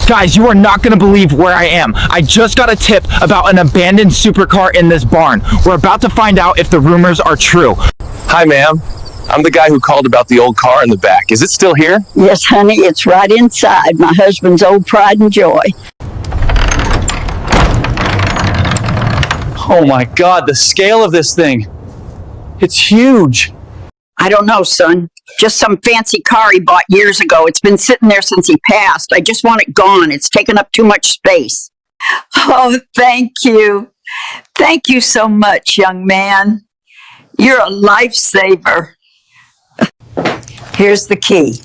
Guys, you are not going to believe where I am. I just got a tip about an abandoned supercar in this barn. We're about to find out if the rumors are true. Hi, ma'am. I'm the guy who called about the old car in the back. Is it still here? Yes, honey, it's right inside. My husband's old pride and joy. Oh my God, the scale of this thing. It's huge. I don't know, son. Just some fancy car he bought years ago. It's been sitting there since he passed. I just want it gone. It's taken up too much space. Oh, thank you. Thank you so much, young man. You're a lifesaver. Here's the key.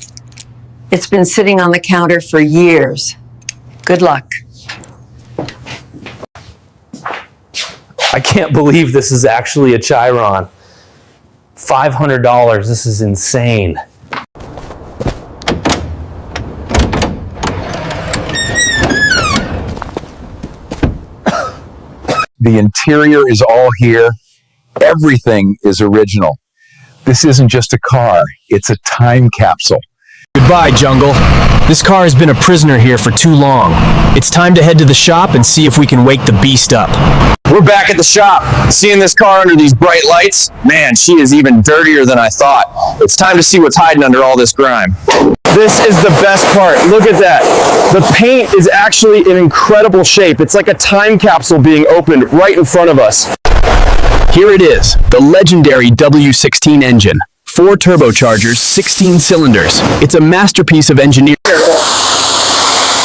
It's been sitting on the counter for years. Good luck. I can't believe this is actually a Chiron. $500, this is insane. The interior is all here. Everything is original. This isn't just a car, it's a time capsule. Goodbye, jungle. This car has been a prisoner here for too long. It's time to head to the shop and see if we can wake the beast up. We're back at the shop. Seeing this car under these bright lights, man, she is even dirtier than I thought. It's time to see what's hiding under all this grime. This is the best part. Look at that. The paint is actually in incredible shape. It's like a time capsule being opened right in front of us. Here it is, the legendary W16 engine. 4 turbochargers, 16 cylinders. It's a masterpiece of engineering.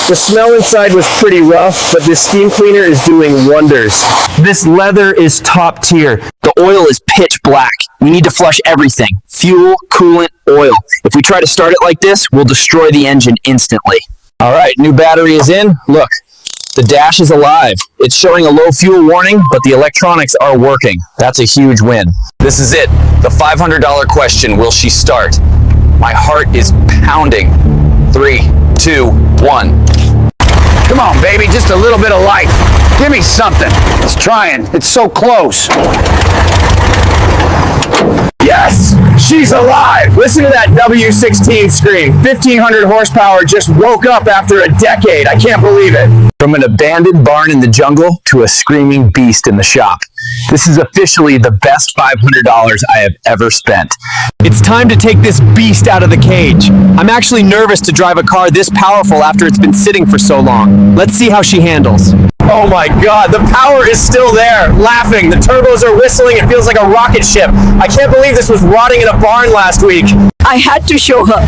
The smell inside was pretty rough, but this steam cleaner is doing wonders. This leather is top tier. The oil is pitch black. We need to flush everything. Fuel, coolant, oil. If we try to start it like this, we'll destroy the engine instantly. All right, new battery is in. Look, the dash is alive. It's showing a low fuel warning, but the electronics are working. That's a huge win. This is it, the $500 question, will she start? My heart is pounding. 3, 2, 1. Come on, baby, just a little bit of life. Give me something. It's trying. It's so close. Yes, she's alive. Listen to that W16 scream. 1,500 horsepower just woke up after a decade. I can't believe it. From an abandoned barn in the jungle to a screaming beast in the shop. This is officially the best $500 I have ever spent. It's time to take this beast out of the cage. I'm actually nervous to drive a car this powerful after it's been sitting for so long. Let's see how she handles. Oh my God, the power is still there. Laughing, the turbos are whistling. It feels like a rocket ship. I can't believe this was rotting in a barn last week. I had to show her.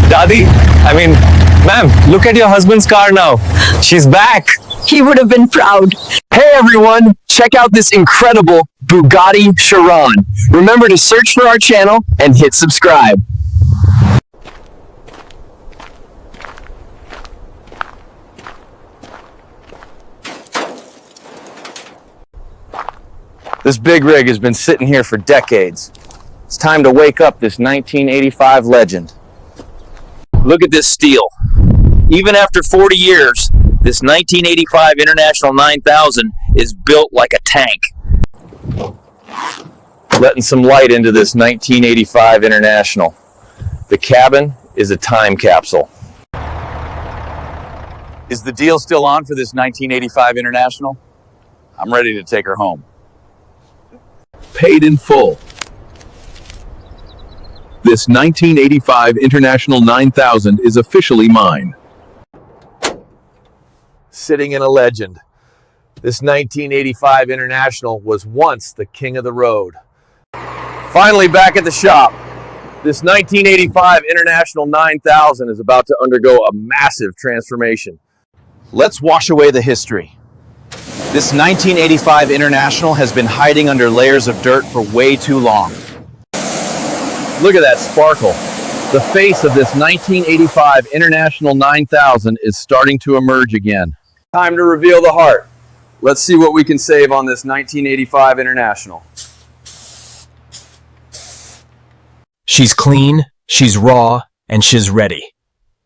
Daddy, ma'am, look at your husband's car now. She's back. He would have been proud. Hey everyone, check out this incredible Bugatti Chiron. Remember to search for our channel and hit subscribe. This big rig has been sitting here for decades. It's time to wake up this 1985 legend. Look at this steel. Even after 40 years, this 1985 International 9000 is built like a tank. Letting some light into this 1985 International. The cabin is a time capsule. Is the deal still on for this 1985 International? I'm ready to take her home. Paid in full. This 1985 International 9000 is officially mine. Sitting in a legend. This 1985 International was once the king of the road. Finally back at the shop. This 1985 International 9000 is about to undergo a massive transformation. Let's wash away the history. This 1985 International has been hiding under layers of dirt for way too long. Look at that sparkle. The face of this 1985 International 9000 is starting to emerge again. Time to reveal the heart. Let's see what we can save on this 1985 International. She's clean, she's raw, and she's ready.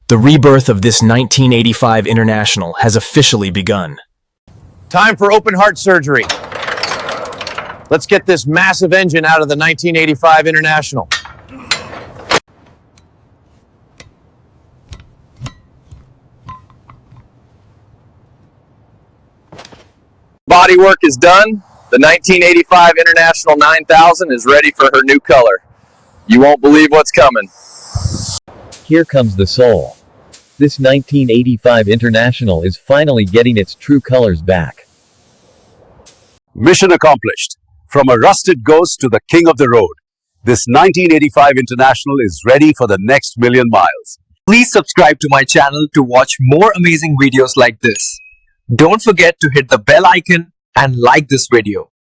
The rebirth of this 1985 International has officially begun. Time for open heart surgery. Let's get this massive engine out of the 1985 International. Bodywork is done. The 1985 International 9000 is ready for her new color. You won't believe what's coming. Here comes the soul. This 1985 International is finally getting its true colors back. Mission accomplished. From a rusted ghost to the king of the road, this 1985 International is ready for the next million miles. Please subscribe to my channel to watch more amazing videos like this. Don't forget to hit the bell icon and like this video.